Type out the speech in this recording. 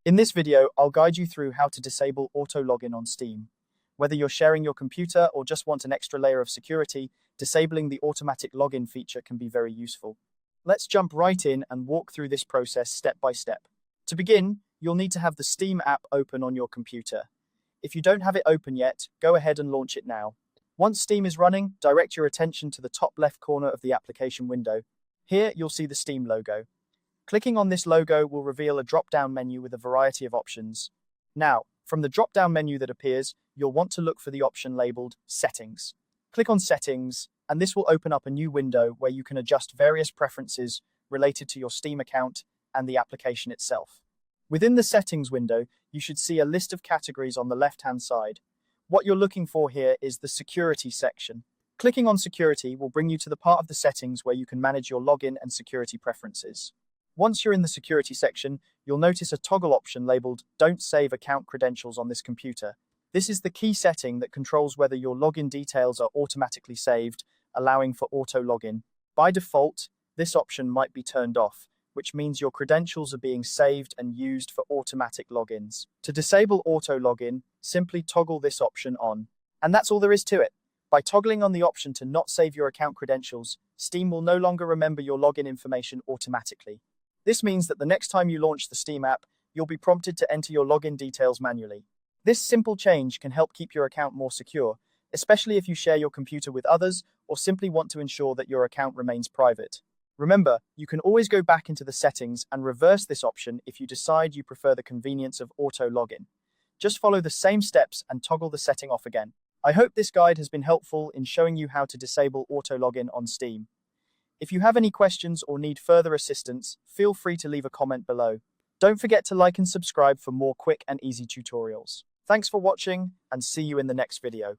In this video, I'll guide you through how to disable auto login on Steam. Whether you're sharing your computer or just want an extra layer of security, disabling the automatic login feature can be very useful. Let's jump right in and walk through this process step by step. To begin, you'll need to have the Steam app open on your computer. If you don't have it open yet, go ahead and launch it now. Once Steam is running, direct your attention to the top left corner of the application window. Here, you'll see the Steam logo. Clicking on this logo will reveal a drop-down menu with a variety of options. Now, from the drop-down menu that appears, you'll want to look for the option labeled Settings. Click on Settings, and this will open up a new window where you can adjust various preferences related to your Steam account and the application itself. Within the Settings window, you should see a list of categories on the left-hand side. What you're looking for here is the Security section. Clicking on Security will bring you to the part of the settings where you can manage your login and security preferences. Once you're in the Security section, you'll notice a toggle option labeled Don't Save Account Credentials on this computer. This is the key setting that controls whether your login details are automatically saved, allowing for auto login. By default, this option might be turned off, which means your credentials are being saved and used for automatic logins. To disable auto login, simply toggle this option on. And that's all there is to it. By toggling on the option to not save your account credentials, Steam will no longer remember your login information automatically. This means that the next time you launch the Steam app, you'll be prompted to enter your login details manually. This simple change can help keep your account more secure, especially if you share your computer with others or simply want to ensure that your account remains private. Remember, you can always go back into the settings and reverse this option if you decide you prefer the convenience of auto login. Just follow the same steps and toggle the setting off again. I hope this guide has been helpful in showing you how to disable auto login on Steam. If you have any questions or need further assistance, feel free to leave a comment below. Don't forget to like and subscribe for more quick and easy tutorials. Thanks for watching, and see you in the next video.